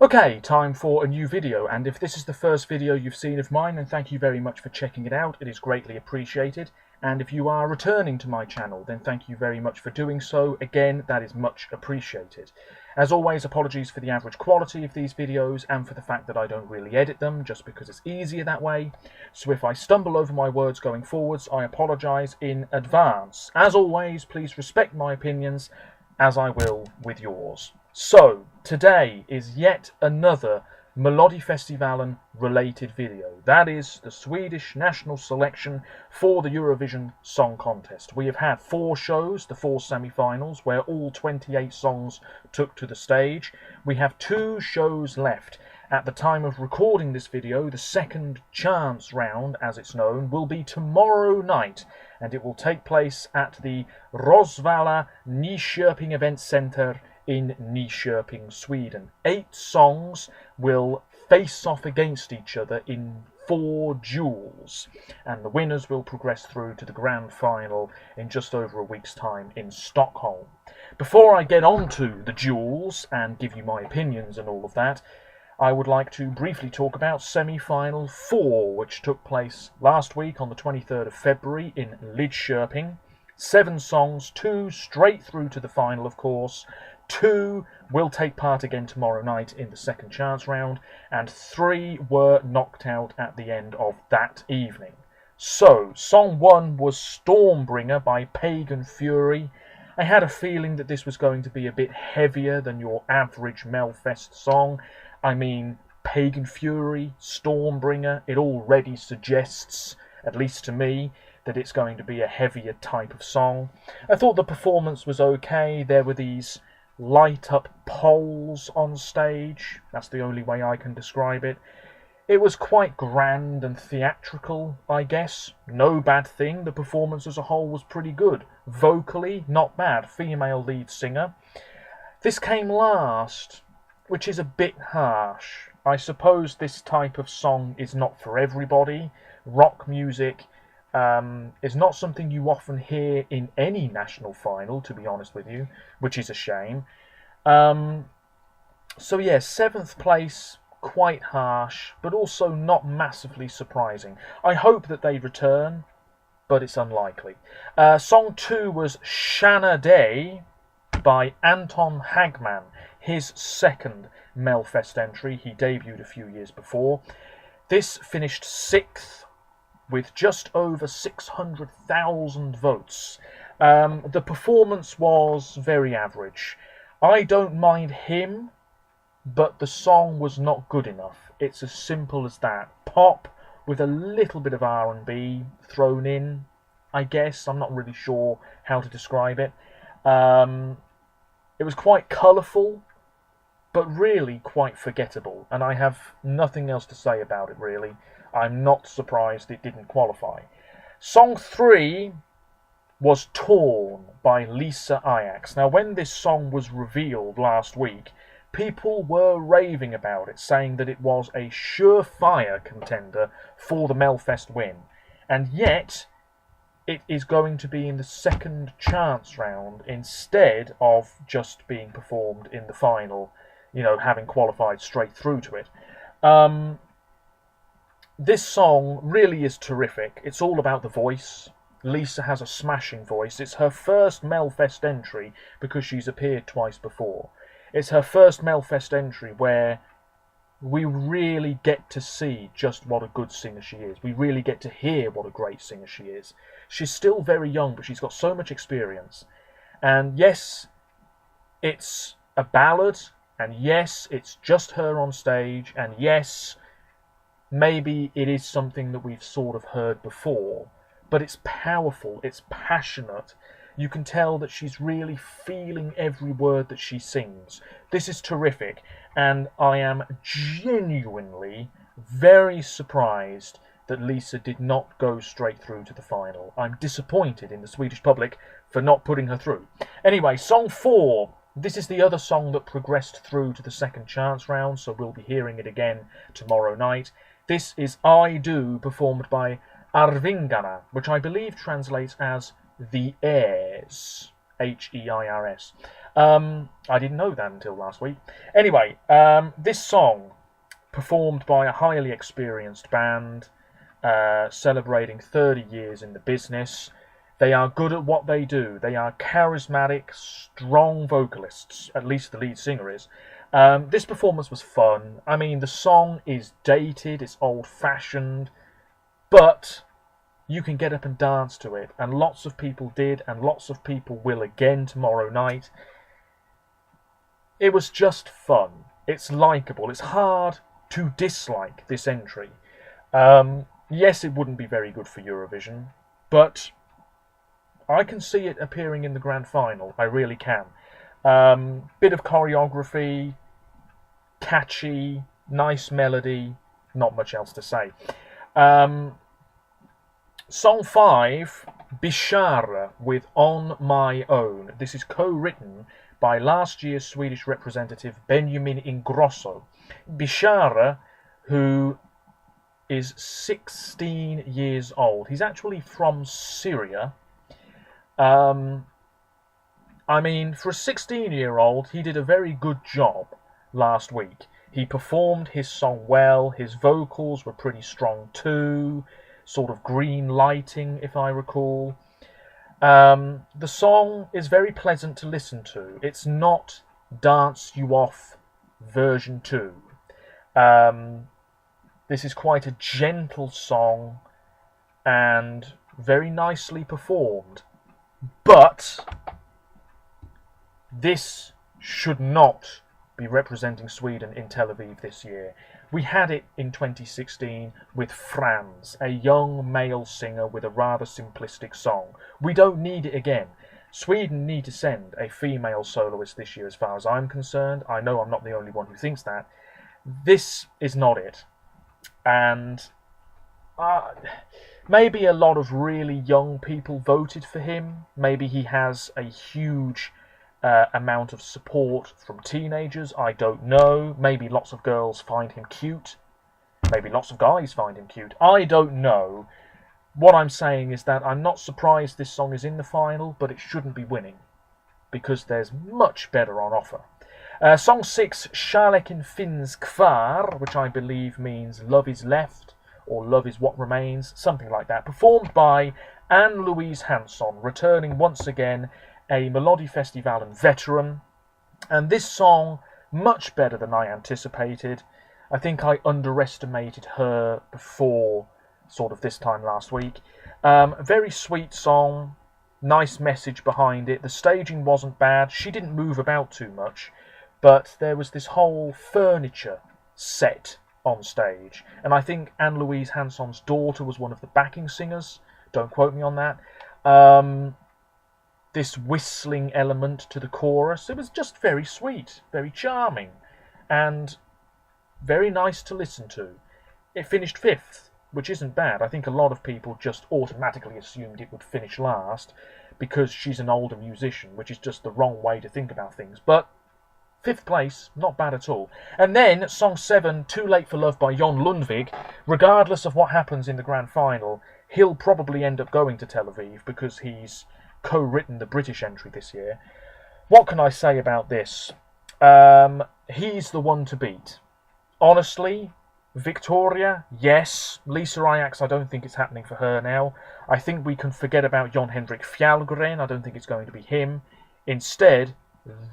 Okay, time for a new video, and if this is the first video you've seen of mine, then thank you very much for checking it out. It is greatly appreciated. And if you are returning to my channel, then thank you very much for doing so. Again, that is much appreciated. As always, apologies for the average quality of these videos and for the fact that I don't really edit them, just because it's easier that way. So if I stumble over my words going forwards, I apologise in advance. As always, please respect my opinions, as I will with yours. So, today is yet another Melodifestivalen related video. That is the Swedish national selection for the Eurovision Song Contest. We have had 4 shows, the 4 semi-finals, where all 28 songs took to the stage. We have 2 shows left. At the time of recording this video, the second chance round, as it's known, will be tomorrow night, and it will take place at the Rosvalla Nyköping Event Centre in Nyköping, Sweden. 8 songs will face off against each other in 4 duels, and the winners will progress through to the grand final in just over a week's time in Stockholm. Before I get on to the duels and give you my opinions and all of that, I would like to briefly talk about semi-final 4, which took place last week on the 23rd of February in Lidköping. 7 songs, 2 straight through to the final, of course. 2 will take part again tomorrow night in the second chance round, and 3 were knocked out at the end of that evening. So, song 1 was Stormbringer by Pagan Fury. I had a feeling that this was going to be a bit heavier than your average Melfest song. I mean, Pagan Fury, Stormbringer, it already suggests, at least to me, that it's going to be a heavier type of song. I thought the performance was okay. There were these light-up poles on stage. That's the only way I can describe it. It was quite grand and theatrical, I guess. No bad thing. The performance as a whole was pretty good. Vocally, not bad. Female lead singer. This came last, which is a bit harsh. I suppose this type of song is not for everybody. Rock music is not something you often hear in any national final, to be honest with you, which is a shame. So yeah, 7th place, quite harsh, but also not massively surprising. I hope that they return, but it's unlikely. Song 2 was Shanna Day by Anton Hagman, his second Melfest entry. He debuted a few years before. This finished 6th with just over 600,000 votes. The performance was very average. I don't mind him, but the song was not good enough. It's as simple as that. Pop with a little bit of R&B thrown in, I guess. I'm not really sure how to describe it. It was quite colourful, but really quite forgettable, and I have nothing else to say about it, really. I'm not surprised it didn't qualify. Song 3 was Torn by Lisa Ajax. Now, when this song was revealed last week, people were raving about it, saying that it was a surefire contender for the Melfest win. And yet, it is going to be in the second chance round instead of just being performed in the final, you know, having qualified straight through to it. This song really is terrific. It's all about the voice. Lisa has a smashing voice. It's her first Melfest entry because she's appeared twice before. It's her first Melfest entry where we really get to see just what a good singer she is. We really get to hear what a great singer she is. She's still very young, but she's got so much experience. And yes, it's a ballad, and yes, it's just her on stage, and yes, maybe it is something that we've sort of heard before, but it's powerful, it's passionate. You can tell that she's really feeling every word that she sings. This is terrific, and I am genuinely very surprised that Lisa did not go straight through to the final. I'm disappointed in the Swedish public for not putting her through. Anyway, song 4. This is the other song that progressed through to the second chance round, so we'll be hearing it again tomorrow night. This is I Do, performed by Arvingarna, which I believe translates as The Heirs, Heirs. I didn't know that until last week. Anyway, this song, performed by a highly experienced band, celebrating 30 years in the business. They are good at what they do. They are charismatic, strong vocalists, at least the lead singer is. This performance was fun. I mean, the song is dated, it's old-fashioned, but you can get up and dance to it, and lots of people did, and lots of people will again tomorrow night. It was just fun. It's likeable. It's hard to dislike this entry. Yes, it wouldn't be very good for Eurovision, but I can see it appearing in the grand final. I really can. Bit of choreography, catchy, nice melody, not much else to say. Song 5, Bishara with On My Own. This is co-written by last year's Swedish representative Benjamin Ingrosso. Bishara, who is 16 years old. He's actually from Syria. I mean, for a 16-year-old, he did a very good job last week. He performed his song well. His vocals were pretty strong too. Sort of green lighting, if I recall. The song is very pleasant to listen to. It's not Dance You Off version 2. This is quite a gentle song and very nicely performed. But this should not be representing Sweden in Tel Aviv this year. We had it in 2016 with Franz, a young male singer with a rather simplistic song. We don't need it again. Sweden need to send a female soloist this year as far as I'm concerned. I know I'm not the only one who thinks that. This is not it. And maybe a lot of really young people voted for him. Maybe he has a huge amount of support from teenagers. I don't know. Maybe lots of girls find him cute. Maybe lots of guys find him cute. I don't know. What I'm saying is that I'm not surprised this song is in the final, but it shouldn't be winning, because there's much better on offer. Song 6, Kärleken finns kvar, which I believe means love is left, or love is what remains, something like that. Performed by Ann-Louise Hansson, returning once again, a Melodifestivalen veteran. And this song, much better than I anticipated. I think I underestimated her before sort of this time last week. Very sweet song, nice message behind it. The staging wasn't bad. She didn't move about too much, but there was this whole furniture set on stage. And I think Ann-Louise Hansson's daughter was one of the backing singers. Don't quote me on that. This whistling element to the chorus, it was just very sweet, very charming, and very nice to listen to. It finished 5th, which isn't bad. I think a lot of people just automatically assumed it would finish last because she's an older musician, which is just the wrong way to think about things. But 5th place, not bad at all. And then song 7, Too Late for Love by Jon Lundvik. Regardless of what happens in the grand final, he'll probably end up going to Tel Aviv because he's co-written the British entry this year. What can I say about this? He's the one to beat. Honestly, Victoria, yes. Lisa Ajax, I don't think it's happening for her now. I think we can forget about Jon Henrik Fjällgren. I don't think it's going to be him. Instead,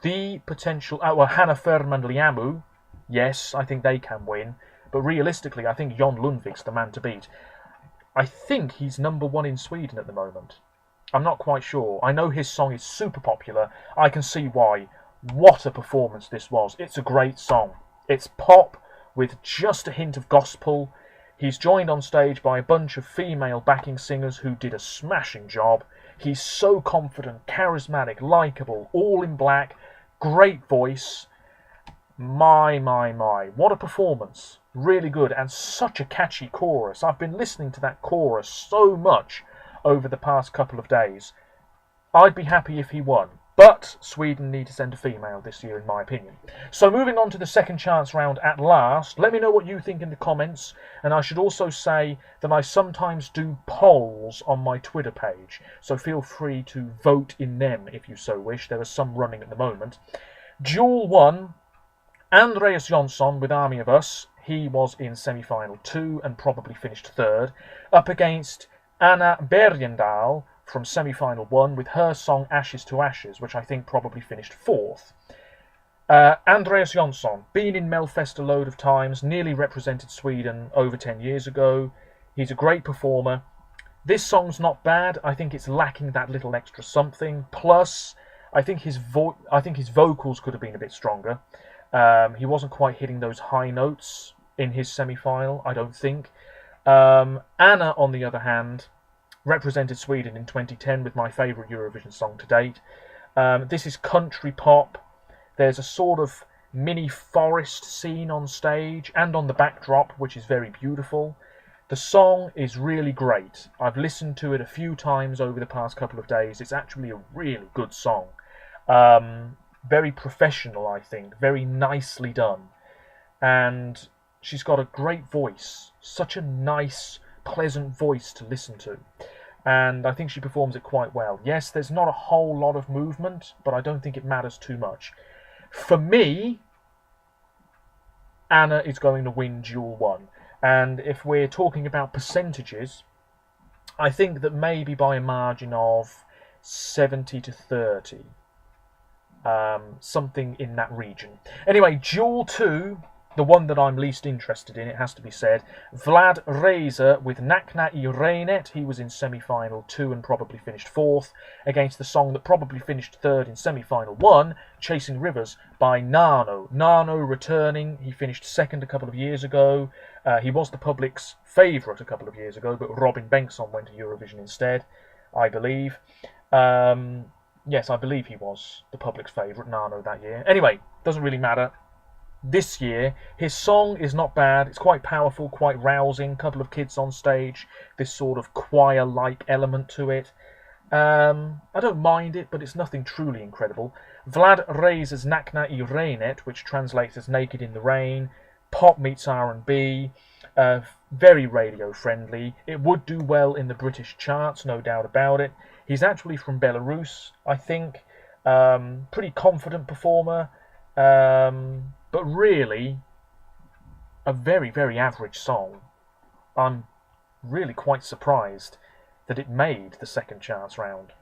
the potential... Hanna Ferman-Liamu, yes, I think they can win. But realistically, I think Jon Lundvik's the man to beat. I think he's number 1 in Sweden at the moment. I'm not quite sure. I know his song is super popular. I can see why. What a performance this was. It's a great song. It's pop with just a hint of gospel. He's joined on stage by a bunch of female backing singers who did a smashing job. He's so confident, charismatic, likeable, all in black, great voice. My. What a performance. Really good, and such a catchy chorus. I've been listening to that chorus so much over the past couple of days. I'd be happy if he won. But Sweden need to send a female this year, in my opinion. So moving on to the second chance round at last, let me know what you think in the comments. And I should also say that I sometimes do polls on my Twitter page, so feel free to vote in them if you so wish. There are some running at the moment. Duel 1, Andreas Jonsson with Army of Us. He was in semi-final 2 and probably finished 3rd, up against Anna Bergendahl from semi-final 1 with her song Ashes to Ashes, which I think probably finished 4th. Andreas Jonsson, been in Melfest a load of times, nearly represented Sweden over 10 years ago. He's a great performer. This song's not bad. I think it's lacking that little extra something. Plus, I think his vocals could have been a bit stronger. He wasn't quite hitting those high notes in his semi-final, I don't think. Anna, on the other hand, represented Sweden in 2010 with my favourite Eurovision song to date. This is country pop. There's a sort of mini forest scene on stage and on the backdrop, which is very beautiful. The song is really great. I've listened to it a few times over the past couple of days. It's actually a really good song. Very professional, I think. Very nicely done. And she's got a great voice. Such a nice, pleasant voice to listen to. And I think she performs it quite well. Yes, there's not a whole lot of movement, but I don't think it matters too much. For me, Anna is going to win Duel 1. And if we're talking about percentages, I think that maybe by a margin of 70 to 30. Something in that region. Anyway, Duel 2, the one that I'm least interested in, it has to be said. Vlad Reiser with Nakna I Reinet. He was in semi-final 2 and probably finished 4th, against the song that probably finished 3rd in semi-final 1, Chasing Rivers by Nano. Nano returning. He finished 2nd a couple of years ago. He was the public's favourite a couple of years ago, but Robin Bengtsson went to Eurovision instead, I believe. Yes, I believe he was the public's favourite, Nano, that year. Anyway, doesn't really matter. This year, his song is not bad. It's quite powerful, quite rousing. Couple of kids on stage. This sort of choir-like element to it. I don't mind it, but it's nothing truly incredible. Vlad Reiser's Nakna I Reinet, which translates as Naked in the Rain. Pop meets R&B. Very radio-friendly. It would do well in the British charts, no doubt about it. He's actually from Belarus, I think. Pretty confident performer. But really, a very, very average song. I'm really quite surprised that it made the second chance round.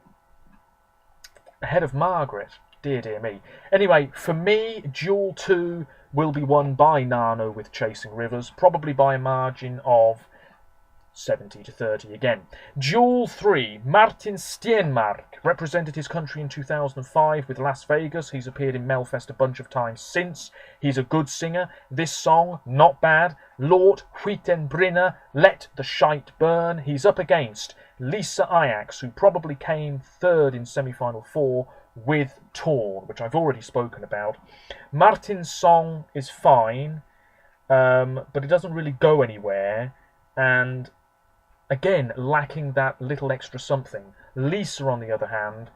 Ahead of Margaret. Dear, dear me. Anyway, for me, Duel 2 will be won by Nano with Chasing Rivers, probably by a margin of 70 to 30 again. Duel 3, Martin Stenmark represented his country in 2005 with Las Vegas. He's appeared in Melfest a bunch of times since. He's a good singer. This song, not bad. Lord Huitenbrinner, Let the Shite Burn. He's up against Lisa Ajax, who probably came 3rd in semi-final 4 with Torn, which I've already spoken about. Martin's song is fine, but it doesn't really go anywhere, and again, lacking that little extra something. Lisa, on the other hand,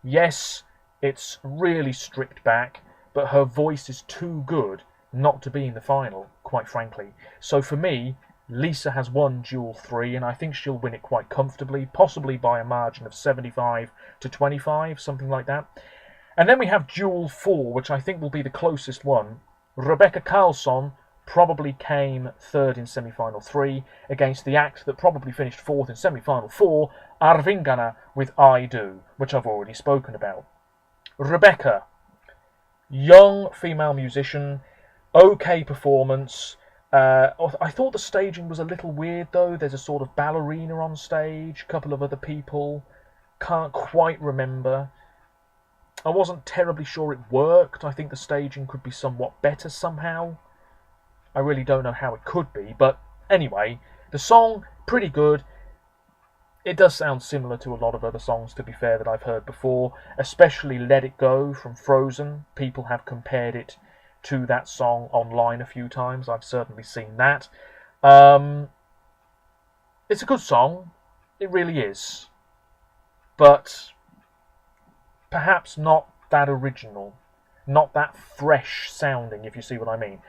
yes, it's really stripped back, but her voice is too good not to be in the final, quite frankly. So for me, Lisa has won Duel 3, and I think she'll win it quite comfortably, possibly by a margin of 75 to 25, something like that. And then we have Duel 4, which I think will be the closest one. Rebecca Karlsson probably came 3rd in semi-final 3 against the act that probably finished 4th in semi-final 4, Arvingana with I Do, which I've already spoken about. Rebecca, young female musician, okay performance. I thought the staging was a little weird though. There's a sort of ballerina on stage, a couple of other people, can't quite remember. I wasn't terribly sure it worked. I think the staging could be somewhat better somehow. I really don't know how it could be, but anyway, the song, pretty good. It does sound similar to a lot of other songs, to be fair, that I've heard before, especially Let It Go from Frozen. People have compared it to that song online a few times. I've certainly seen that. It's a good song. It really is. But perhaps not that original, not that fresh sounding, if you see what I mean.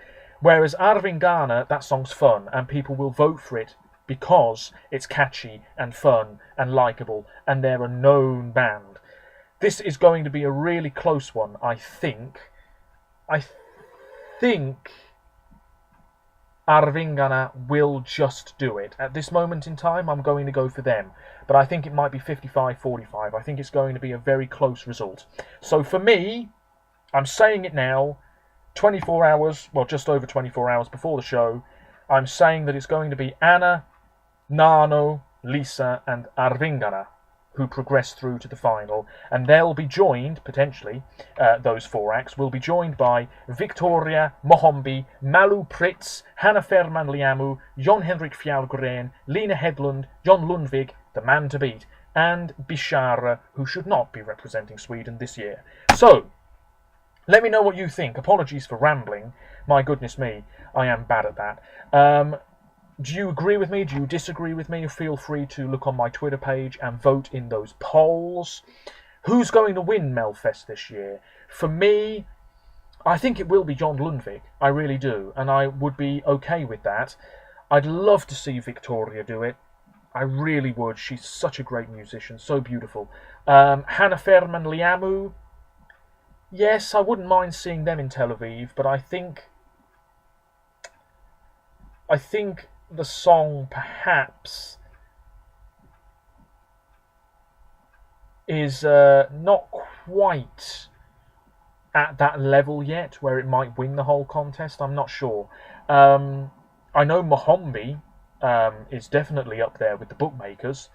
Whereas Arvingana, that song's fun, and people will vote for it because it's catchy and fun and likeable, and they're a known band. This is going to be a really close one, I think. I think Arvingana will just do it. At this moment in time, I'm going to go for them. But I think it might be 55-45. I think it's going to be a very close result. So for me, I'm saying it now, 24 hours, well, just over 24 hours before the show, I'm saying that it's going to be Anna, Nano, Lisa, and Arvingana who progress through to the final, and they'll be joined, potentially, those four acts, will be joined by Victoria, Mohombi, Malu Pritz, Hanna Ferman Liamu, Jon Henrik Fjallgren, Lena Hedlund, Jon Lundvik, the man to beat, and Bishara, who should not be representing Sweden this year. So, let me know what you think. Apologies for rambling. My goodness me, I am bad at that. Do you agree with me? Do you disagree with me? Feel free to look on my Twitter page and vote in those polls. Who's going to win Melfest this year? For me, I think it will be Jon Lundvik. I really do. And I would be okay with that. I'd love to see Victoria do it. I really would. She's such a great musician. So beautiful. Hanna Ferman Liamu. Yes, I wouldn't mind seeing them in Tel Aviv. But I think the song perhaps is not quite at that level yet where it might win the whole contest. I'm not sure. I know Mohombi is definitely up there with the bookmakers.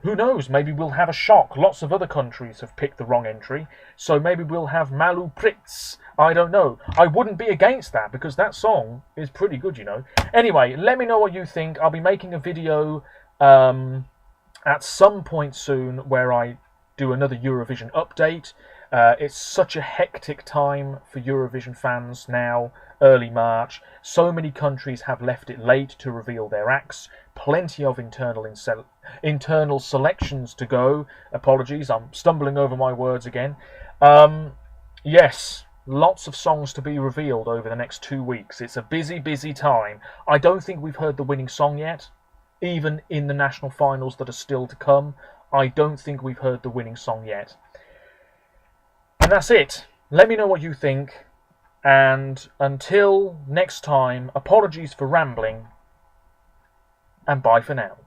Who knows? Maybe we'll have a shock. Lots of other countries have picked the wrong entry, so maybe we'll have Malu Pritz. I don't know. I wouldn't be against that because that song is pretty good, you know. Anyway, let me know what you think. I'll be making a video at some point soon where I do another Eurovision update. It's such a hectic time for Eurovision fans now, early March. So many countries have left it late to reveal their acts. Plenty of internal selections to go. Apologies, I'm stumbling over my words again. Yes, lots of songs to be revealed over the next 2 weeks. It's a busy, busy time. I don't think we've heard the winning song yet. Even in the national finals that are still to come, I don't think we've heard the winning song yet. And that's it. Let me know what you think. And until next time, apologies for rambling. And bye for now.